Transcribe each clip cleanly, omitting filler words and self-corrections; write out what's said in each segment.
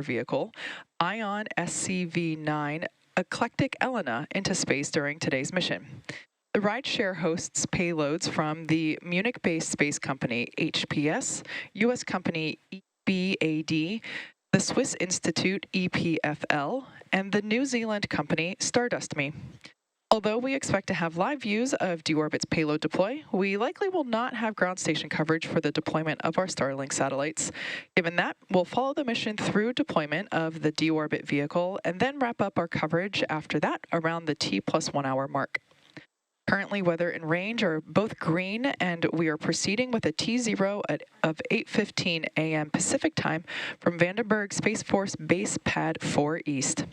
vehicle, Ion SCV-9 Eclectic Elena into space during today's mission. The rideshare hosts payloads from the Munich-based space company HPS, U.S. company EBAD, the Swiss Institute EPFL, and the New Zealand company Stardust.me. Although we expect to have live views of D-Orbit's payload deploy, we likely will not have ground station coverage for the deployment of our Starlink satellites. Given that, we'll follow the mission through deployment of the D-Orbit vehicle and then wrap up our coverage after that around the T+1 hour mark. Currently, weather and range are both green, and we are proceeding with a T0 of 8:15 a.m. Pacific time from Vandenberg Space Force Base Pad 4 East.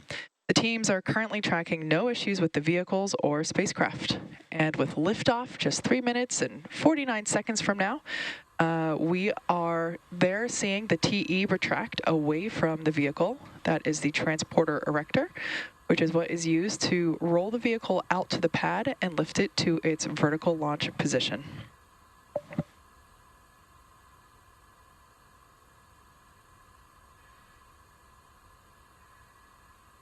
The teams are currently tracking no issues with the vehicles or spacecraft. And with liftoff just 3 minutes and 49 seconds from now, we are there seeing the TE retract away from the vehicle. That is the transporter erector, which is what is used to roll the vehicle out to the pad and lift it to its vertical launch position.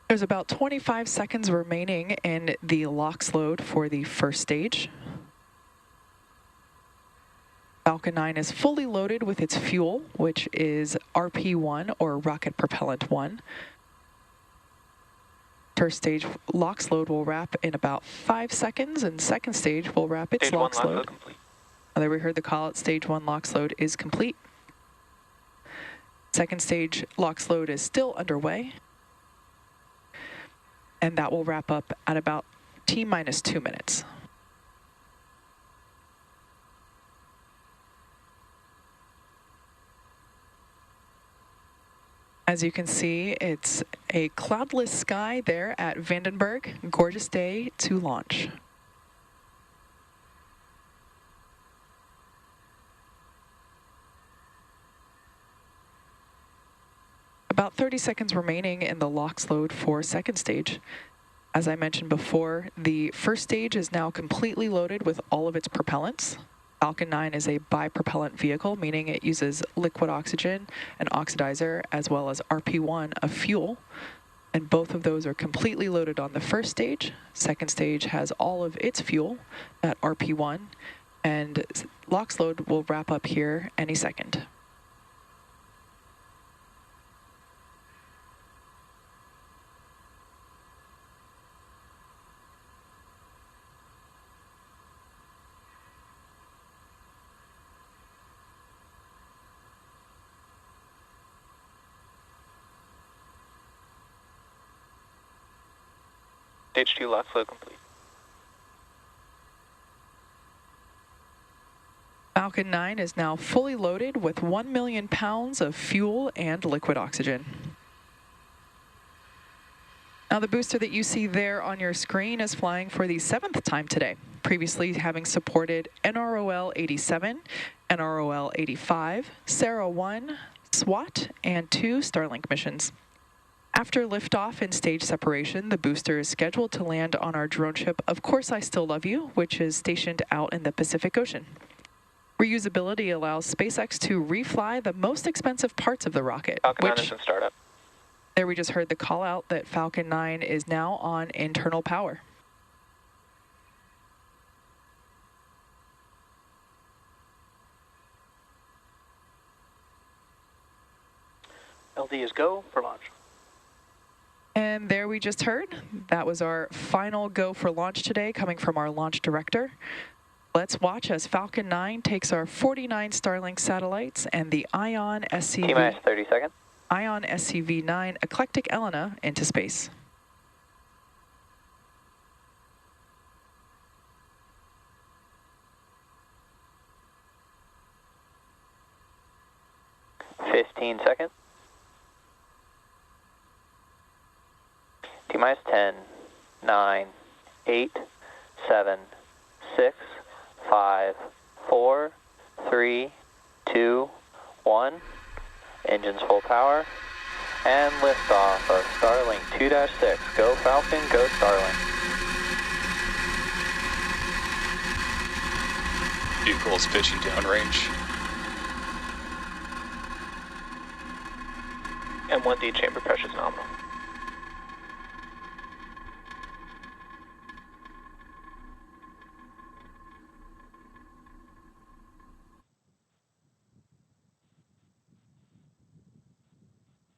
There's about 25 seconds remaining in the LOX load for the first stage. Falcon 9 is fully loaded with its fuel, which is RP1 or rocket propellant 1. First stage LOX load will wrap in about 5 seconds, and second stage will wrap its LOX load. There we heard the call out, stage 1 LOX load is complete. Second stage LOX load is still underway, and that will wrap up at about T-2 minutes. As you can see, it's a cloudless sky there at Vandenberg. Gorgeous day to launch. About 30 seconds remaining in the LOX load for second stage. As I mentioned before, the first stage is now completely loaded with all of its propellants. Falcon 9 is a bipropellant vehicle, meaning it uses liquid oxygen, an oxidizer, as well as RP1, a fuel. And both of those are completely loaded on the first stage. Second stage has all of its fuel at RP1, and LOX load will wrap up here any second. Stage 2 LOX load complete. Falcon 9 is now fully loaded with 1 million pounds of fuel and liquid oxygen. Now the booster that you see there on your screen is flying for the 7th time today, previously having supported NROL 87, NROL 85, Sarah 1, SWAT, and 2 Starlink missions. After liftoff and stage separation, the booster is scheduled to land on our drone ship, Of Course I Still Love You, which is stationed out in the Pacific Ocean. Reusability allows SpaceX to refly the most expensive parts of the rocket, Falcon 9 is in startup. There we just heard the call out that Falcon 9 is now on internal power. LD is go for launch. And there we just heard, that was our final go for launch today, coming from our launch director. Let's watch as Falcon 9 takes our 49 Starlink satellites and the Ion SCV... T-minus 30 seconds. Ion SCV-9 Eclectic Elena into space. Fifteen seconds. T-minus 10, 9, 8, 7, 6, 5, 4, 3, 2, 1. Engines full power. And liftoff of Starlink 2-6. Go Falcon, go Starlink. Vehicles pitching downrange. M1D chamber pressure is nominal.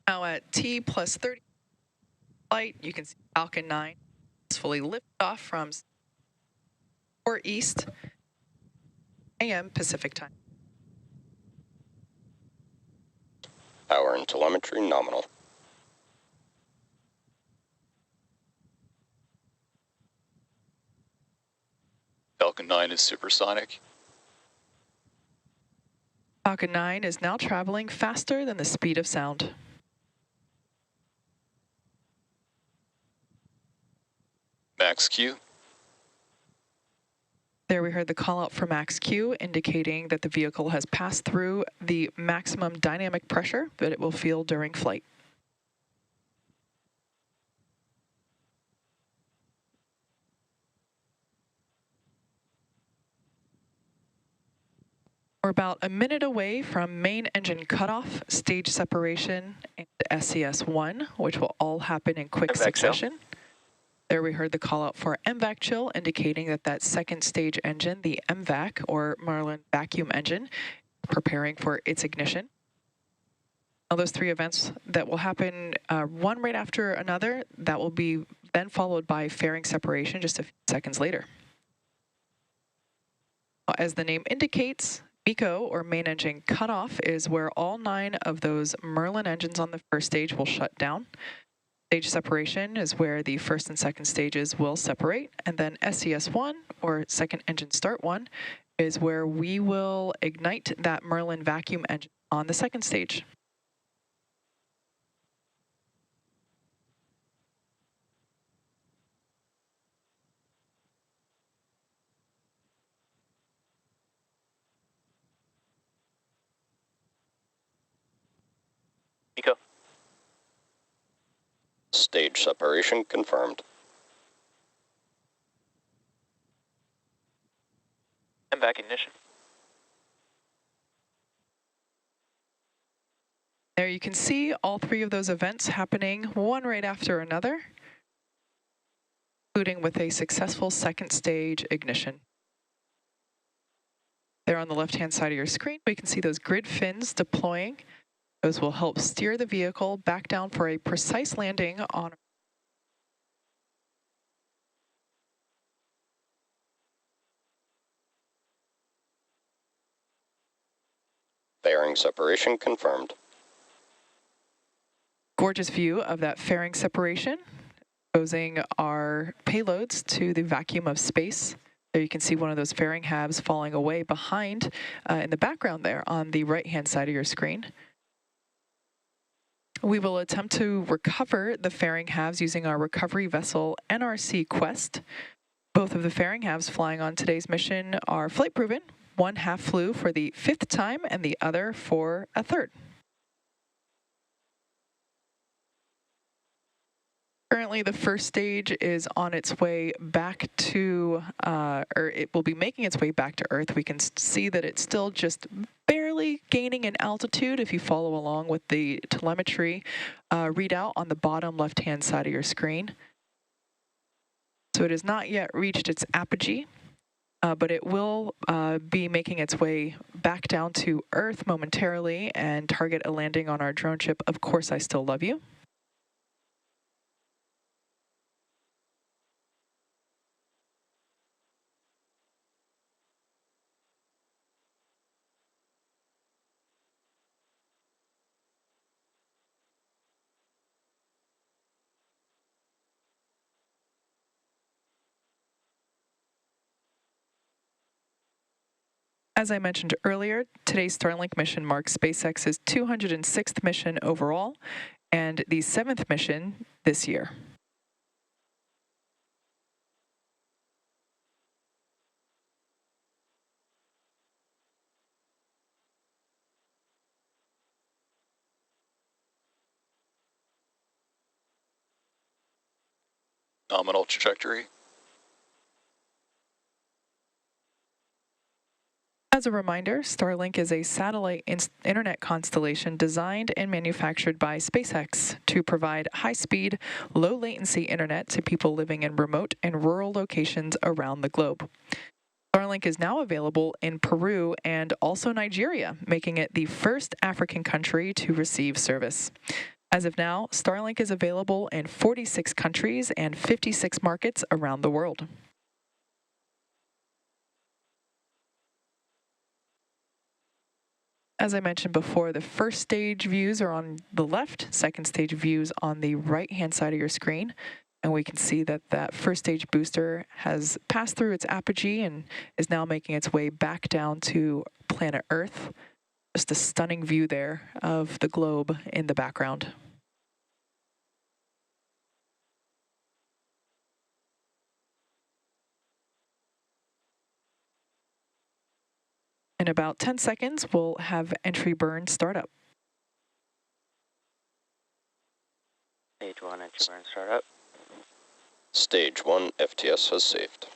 Now at T plus 30 flight, you can see Falcon 9 is fully lifted off from 4 East AM Pacific time. Power and telemetry nominal. Falcon 9 is supersonic. Falcon 9 is now traveling faster than the speed of sound. Max Q. There we heard the call out for max Q, indicating that the vehicle has passed through the maximum dynamic pressure that it will feel during flight. We're about a minute away from main engine cutoff, stage separation, and SES-1, which will all happen in quick succession. There we heard the call out for MVAC chill, indicating that that second stage engine, the MVAC, or Merlin vacuum engine, preparing for its ignition. Now those three events that will happen one right after another, that will be then followed by fairing separation just a few seconds later. As the name indicates, MECO, or main engine cutoff, is where all 9 of those Merlin engines on the first stage will shut down. Stage separation is where the first and second stages will separate, and then SES-1, or second engine start 1, is where we will ignite that Merlin vacuum engine on the second stage. MECO. Stage separation confirmed. MVAC ignition. There you can see all 3 of those events happening one right after another, including with a successful second stage ignition. There on the left-hand side of your screen, we can see those grid fins deploying. Those will help steer the vehicle back down for a precise landing on Fairing separation confirmed. gorgeous view of that fairing separation, exposing our payloads to the vacuum of space. There you can see one of those fairing halves falling away behind in the background there on the right-hand side of your screen. We will attempt to recover the fairing halves using our recovery vessel NRC Quest. Both of the fairing halves flying on today's mission are flight proven. One half flew for the 5th time and the other for a 3rd. Currently, the first stage is on its way back to, or it will be making its way back to Earth. We can see that it's still just barely gaining in altitude if you follow along with the telemetry readout on the bottom left-hand side of your screen. So it has not yet reached its apogee, but it will be making its way back down to Earth momentarily and target a landing on our drone ship, Of Course I Still Love You. As I mentioned earlier, today's Starlink mission marks SpaceX's 206th mission overall and the 7th mission this year. Nominal trajectory. As a reminder, Starlink is a satellite internet constellation designed and manufactured by SpaceX to provide high-speed, low-latency internet to people living in remote and rural locations around the globe. Starlink is now available in Peru and also Nigeria, making it the first African country to receive service. As of now, Starlink is available in 46 countries and 56 markets around the world. As I mentioned before, the first stage views are on the left, second stage views on the right-hand side of your screen. And we can see that that first stage booster has passed through its apogee and is now making its way back down to planet Earth. Just a stunning view there of the globe in the background. In about 10 seconds, we'll have entry burn start up. Stage 1, entry burn startup. Stage 1 FTS has saved.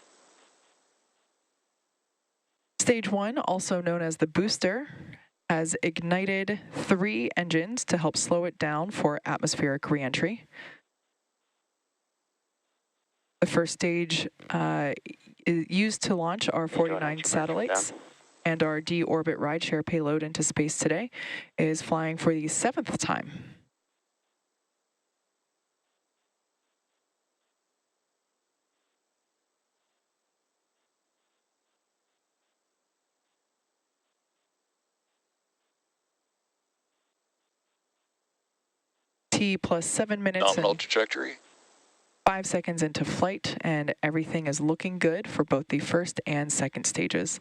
Stage 1, also known as the booster, has ignited 3 engines to help slow it down for atmospheric reentry. The first stage is used to launch our 49 satellites, and our D-orbit rideshare payload into space today is flying for the 7th time. T plus 7 minutes Nominal and trajectory. 5 seconds into flight, and everything is looking good for both the first and second stages.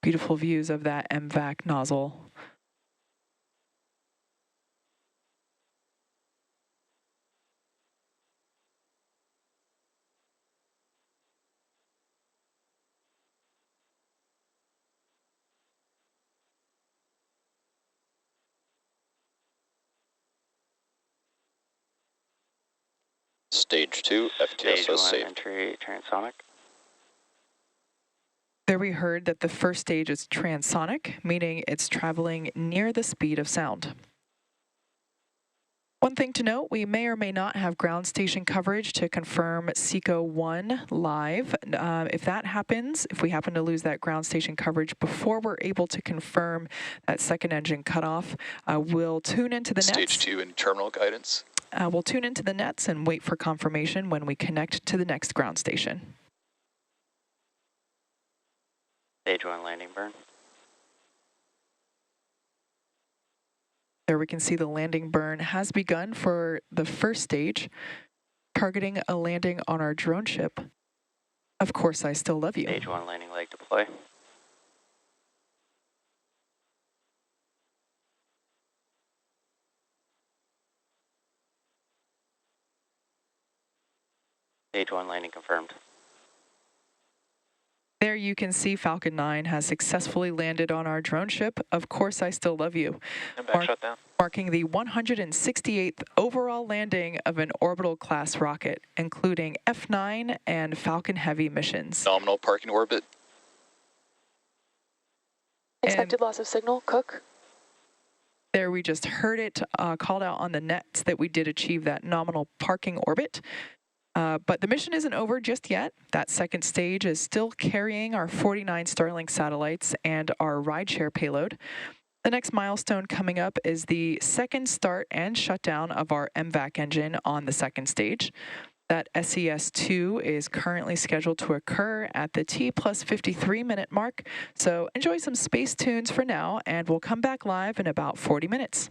Beautiful views of that MVAC nozzle. Stage 2 FTS Stage 1, has saved. entry transonic. There we heard that the first stage is transonic, meaning it's traveling near the speed of sound. One thing to note, we may or may not have ground station coverage to confirm SECO 1 live. If that happens, if we happen to lose that ground station coverage before we're able to confirm that second engine cutoff, we'll tune into the nets. Stage 2 in terminal guidance. We'll tune into the nets and wait for confirmation when we connect to the next ground station. Stage 1, landing burn. There we can see the landing burn has begun for the first stage, targeting a landing on our drone ship. Of course, I still love you. Stage 1, landing leg deploy. Stage 1, landing confirmed. There you can see Falcon 9 has successfully landed on our drone ship. Of course, I still love you. And back shutdown. Marking the 168th overall landing of an orbital class rocket, including F9 and Falcon Heavy missions. Nominal parking orbit. Expected loss of signal, Cook. There we just heard it called out on the nets that we did achieve that nominal parking orbit. But the mission isn't over just yet. That second stage is still carrying our 49 Starlink satellites and our rideshare payload. The next milestone coming up is the second start and shutdown of our MVAC engine on the second stage. That SES-2 is currently scheduled to occur at the T plus 53 minute mark. So enjoy some space tunes for now, and we'll come back live in about 40 minutes.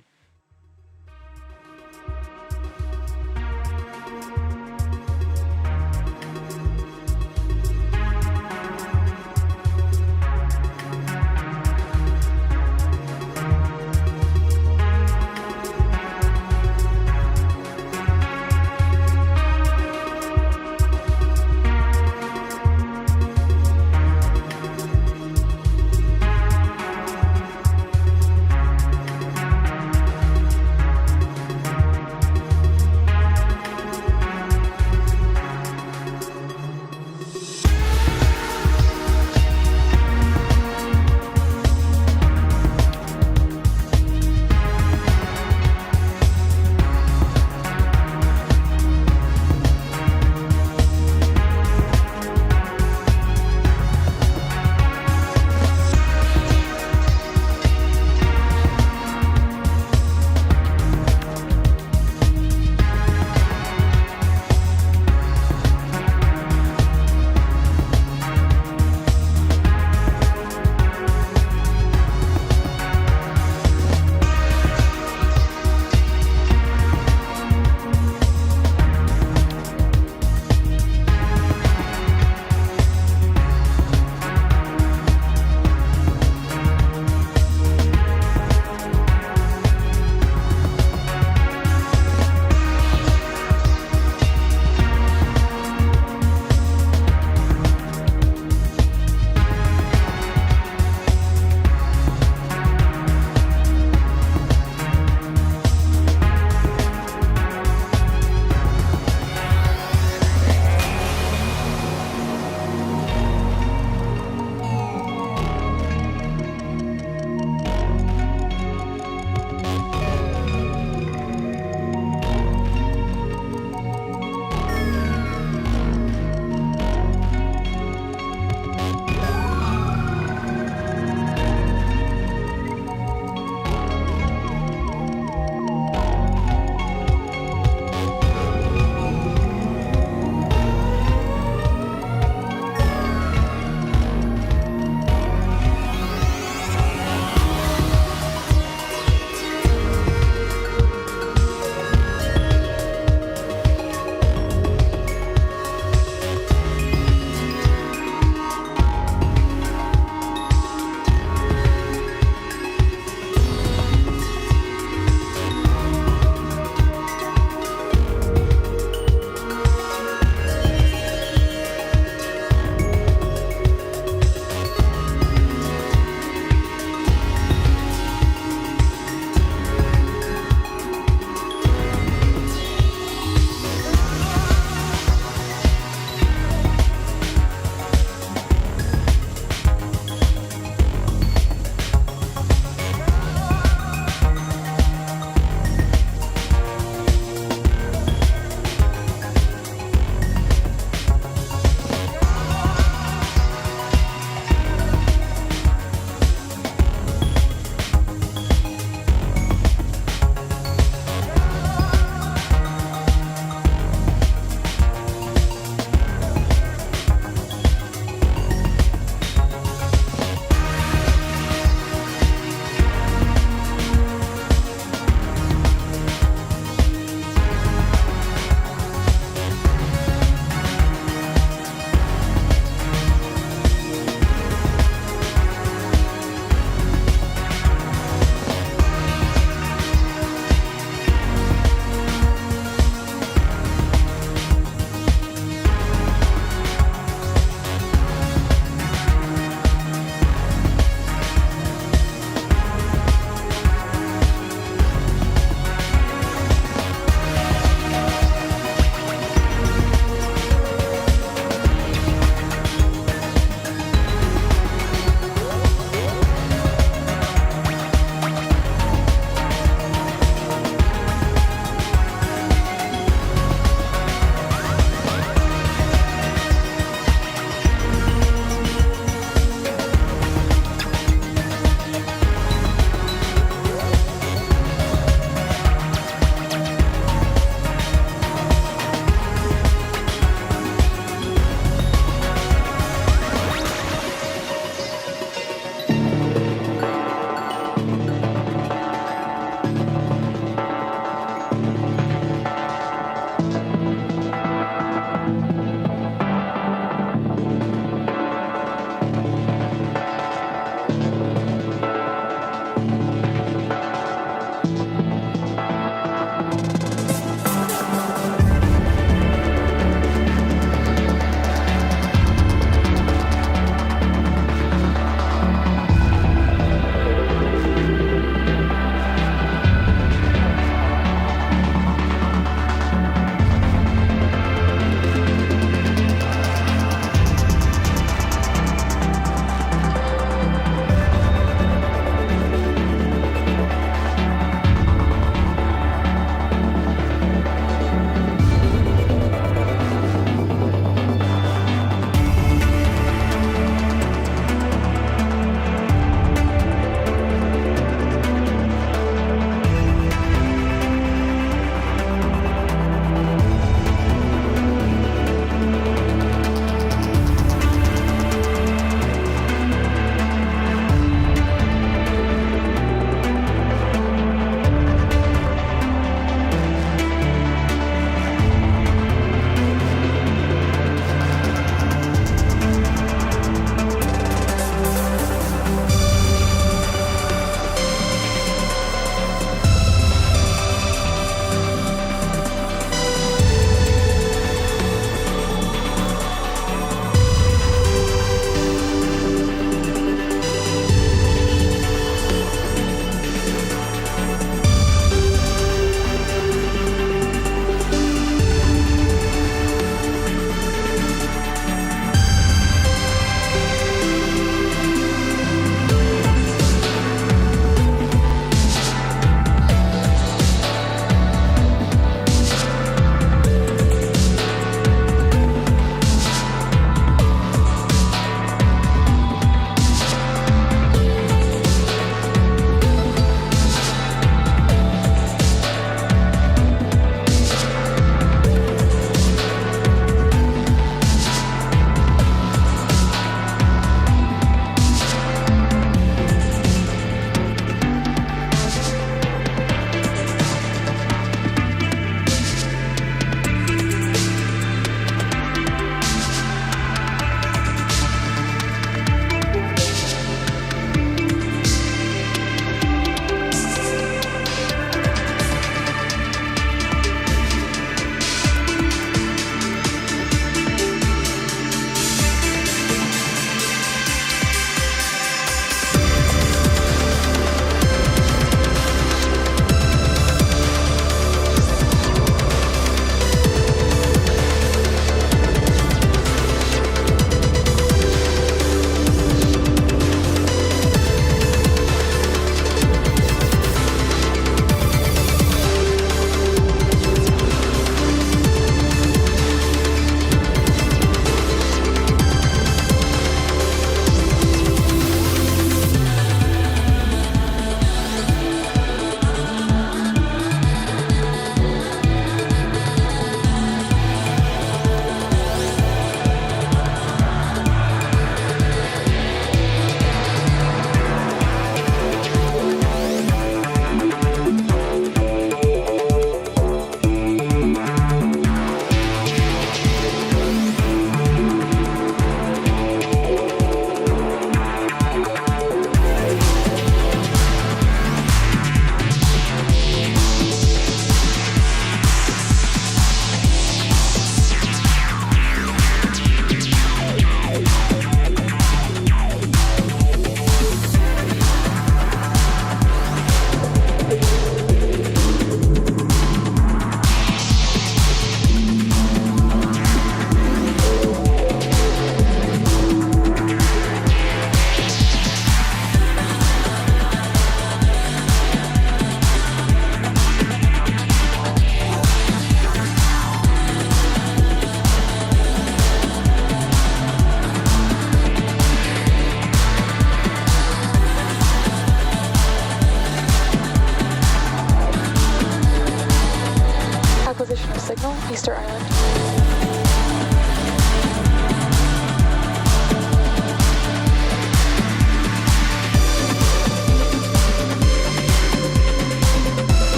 of signal, Easter Island.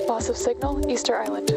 Loss of signal, Easter Island.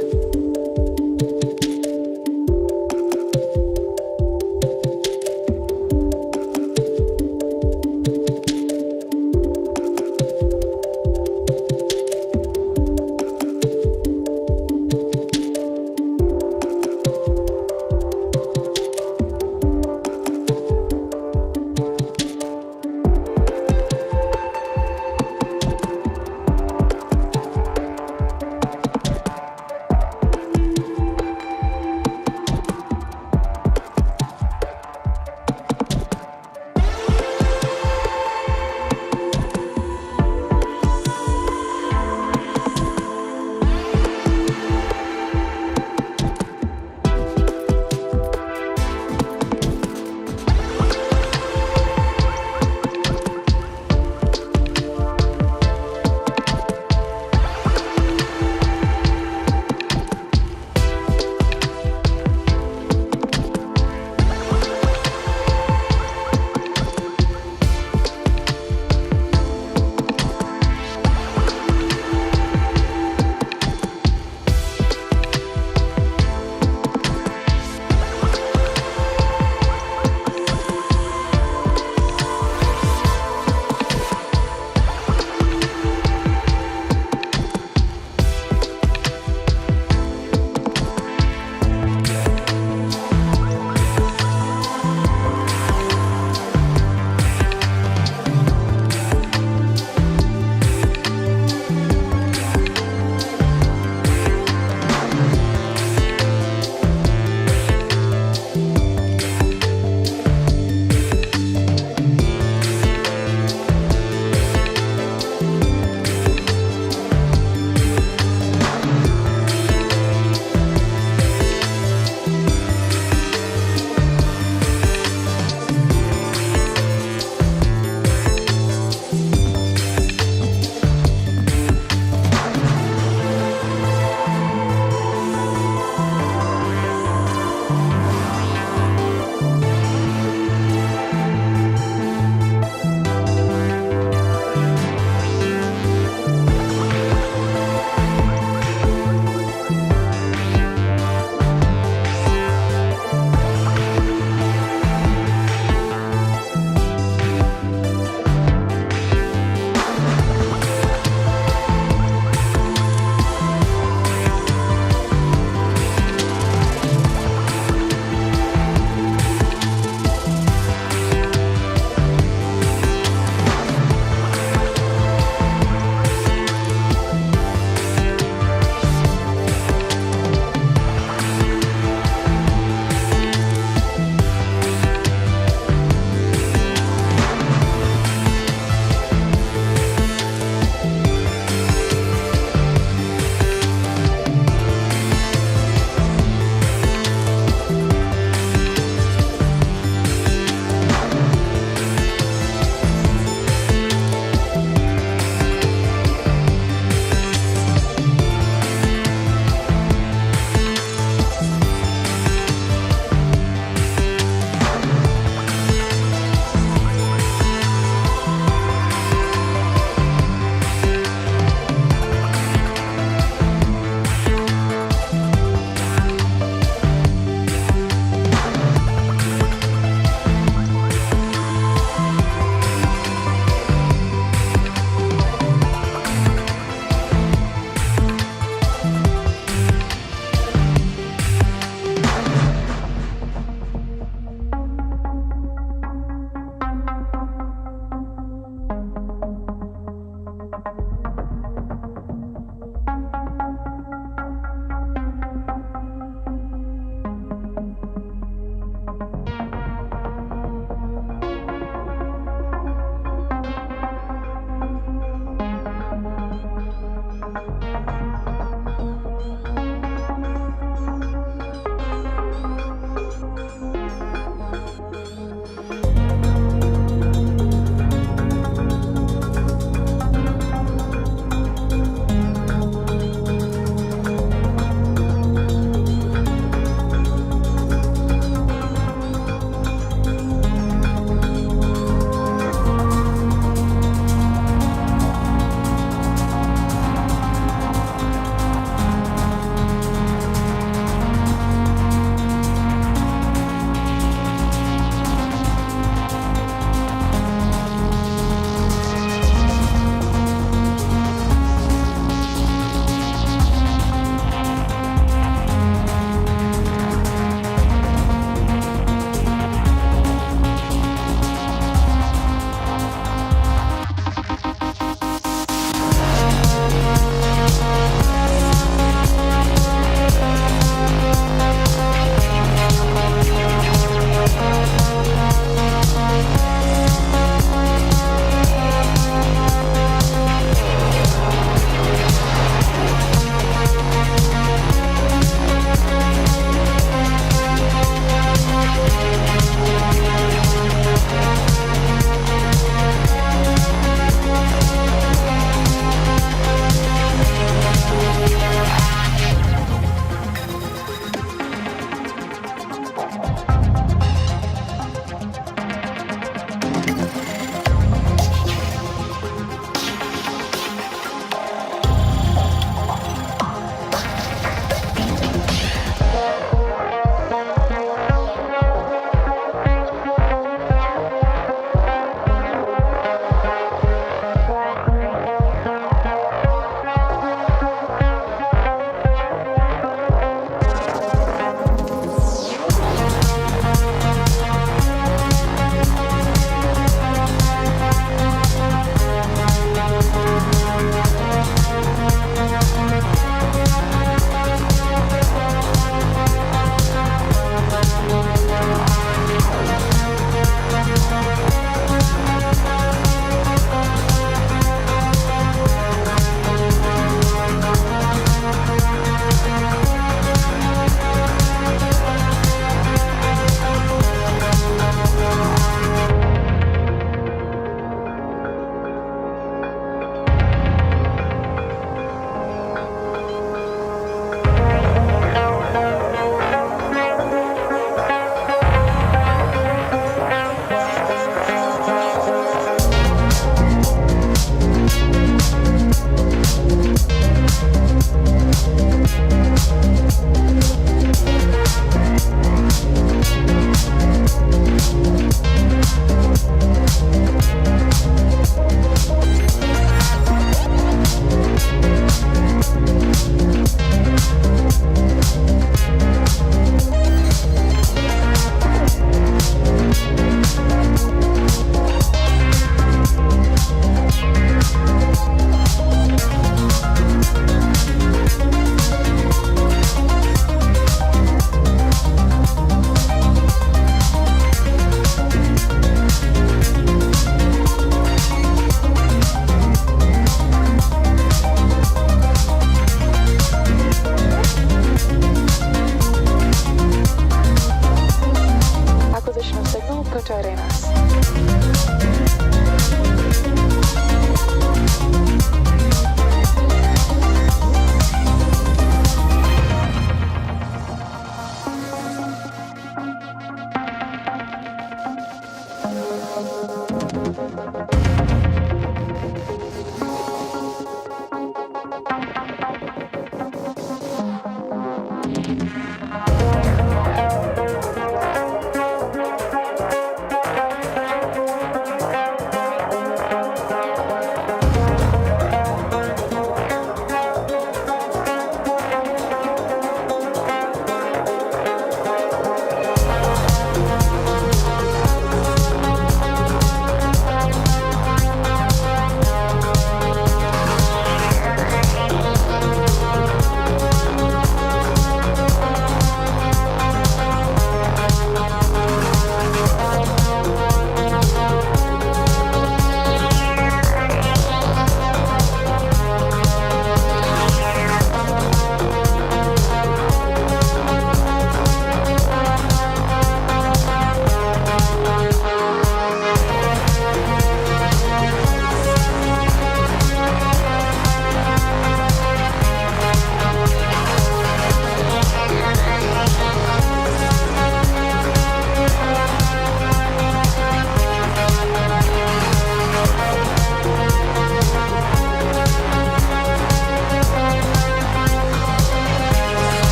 Punta Arenas.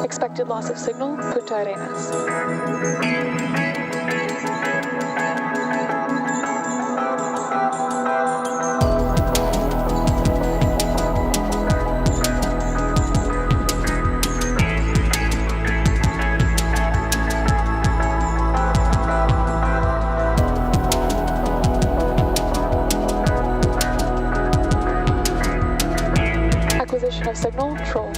Expected loss of signal, Punta Arenas. Acquisition of signal, control.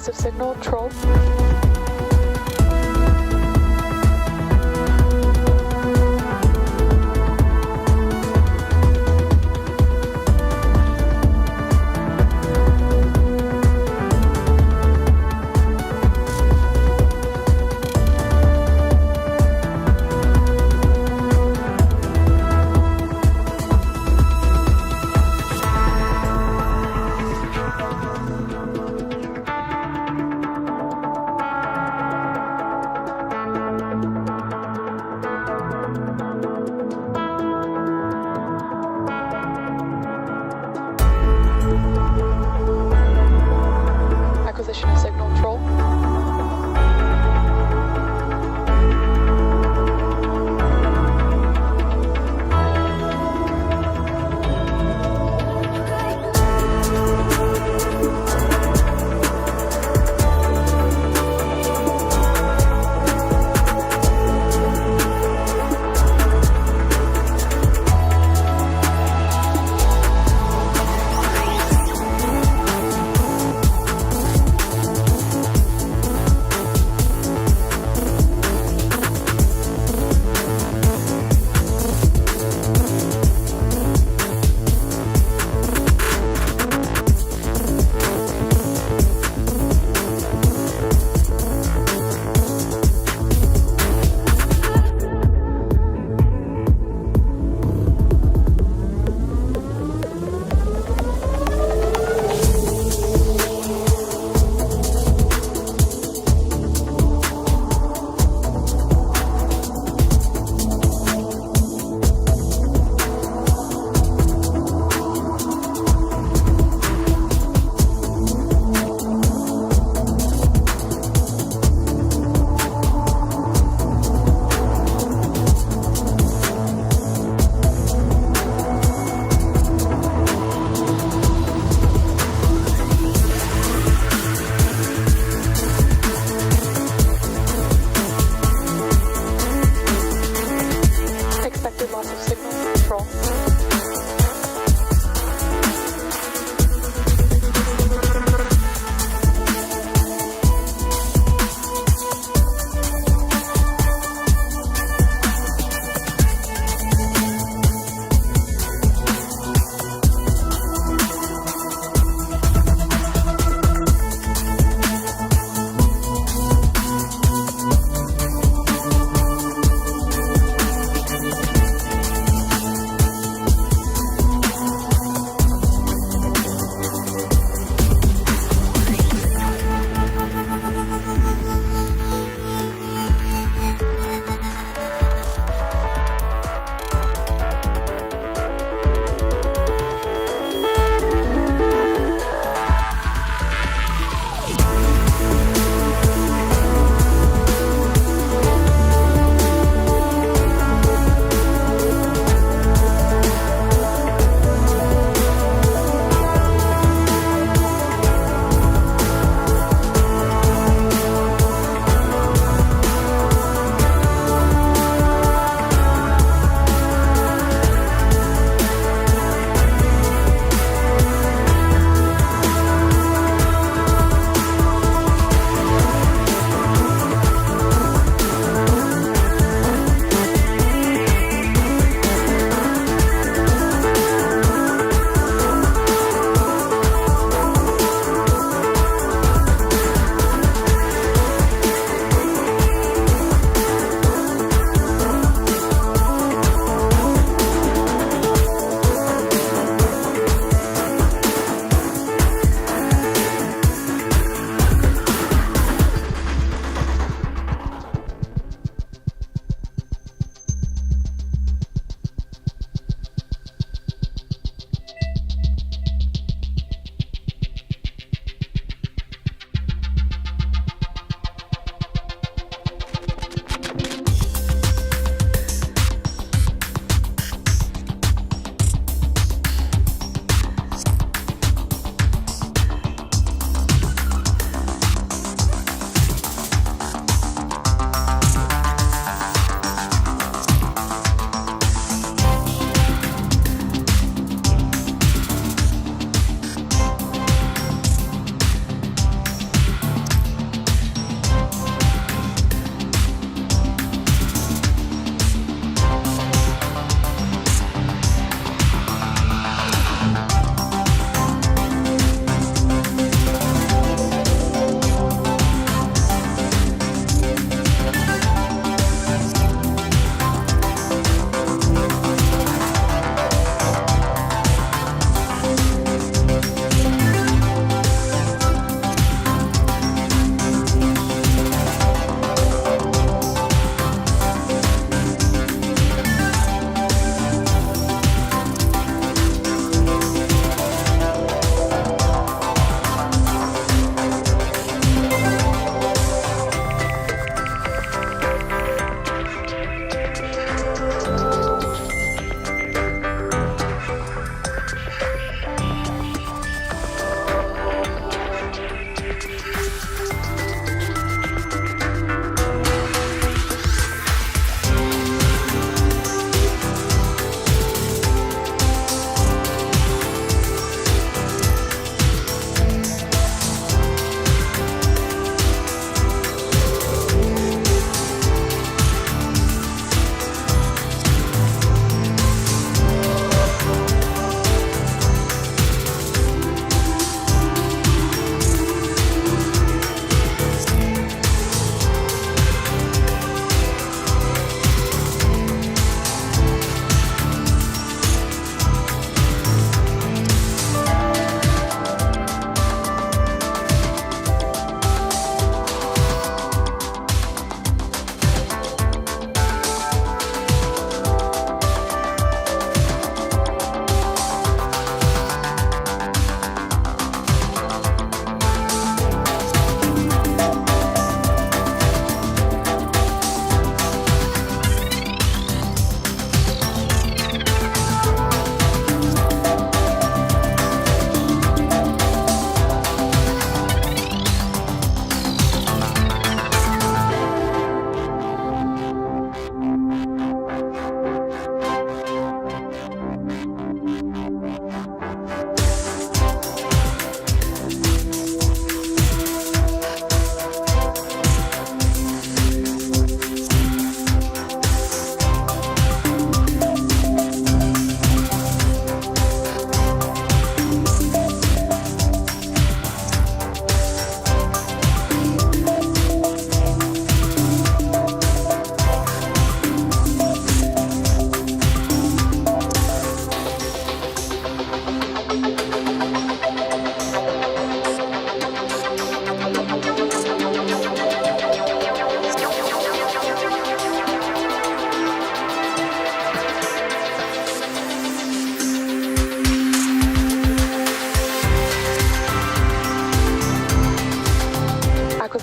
loss of signal, troll.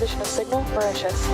Acquisition of signal, Mauritius.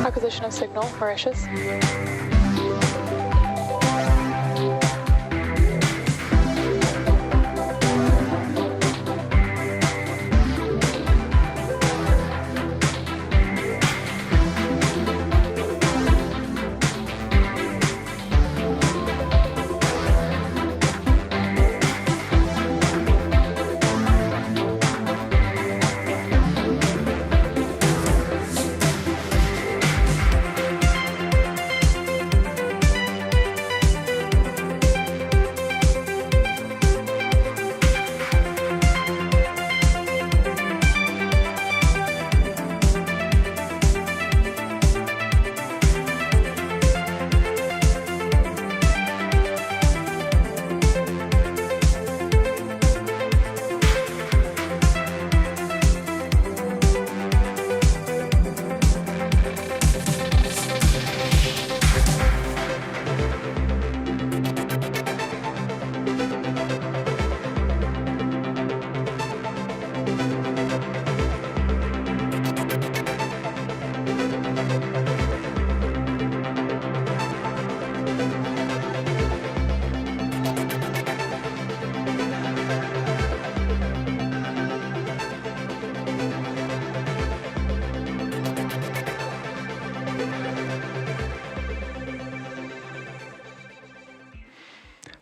Acquisition of signal, Mauritius.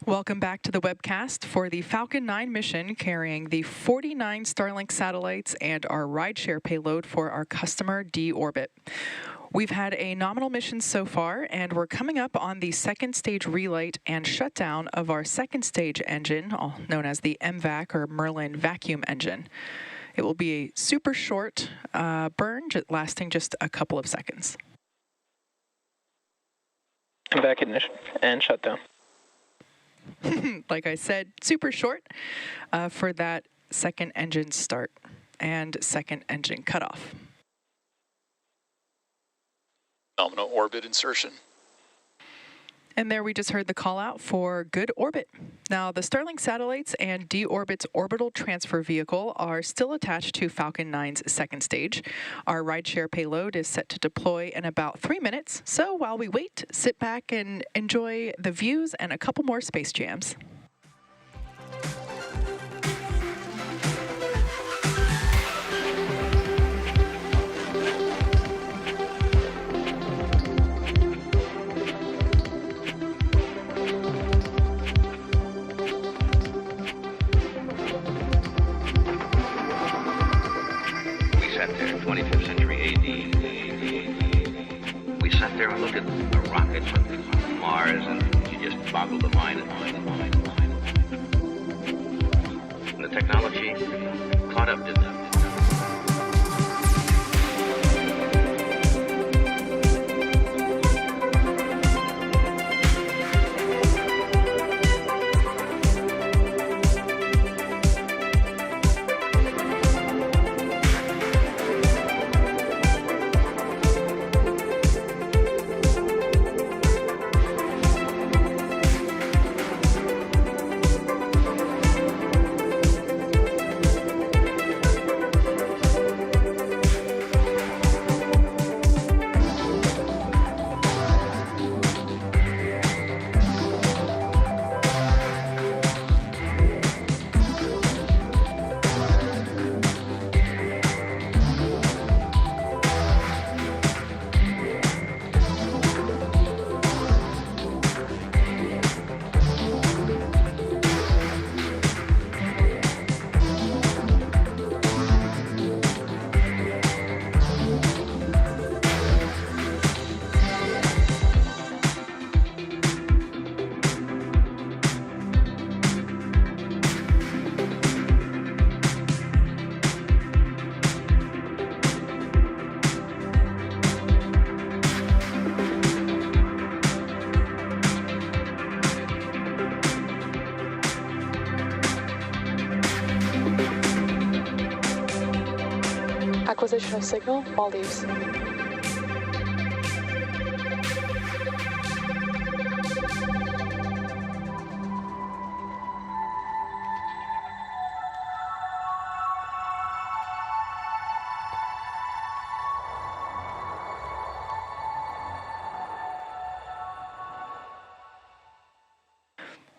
Welcome back to the webcast for the Falcon 9 mission carrying the 49 Starlink satellites and our rideshare payload for our customer D-Orbit. We've had a nominal mission so far, and we're coming up on the second stage relight and shutdown of our second stage engine, known as the MVAC or Merlin vacuum engine. It will be a super short burn, lasting just a couple of seconds. MVAC ignition and shutdown. Like I said, super short for that second engine start and second engine cutoff. Nominal orbit insertion. And there we just heard the call out for good orbit. Now, the Starlink satellites and D-Orbit's orbital transfer vehicle are still attached to Falcon 9's second stage. Our rideshare payload is set to deploy in about 3 minutes. So while we wait, sit back and enjoy the views and a couple more space jams. The technology caught up to them. Acquisition of signal, Maldives.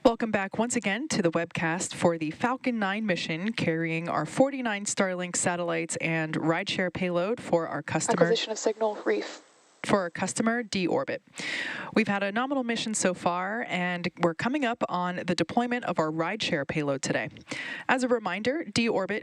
Welcome back once again to the webcast for the Falcon 9 mission, carrying our 49 Starlink satellites and rideshare payload for our customer. Acquisition of signal, Reef. For our customer, D-Orbit. We've had a nominal mission so far, and we're coming up on the deployment of our rideshare payload today. As a reminder, D-Orbit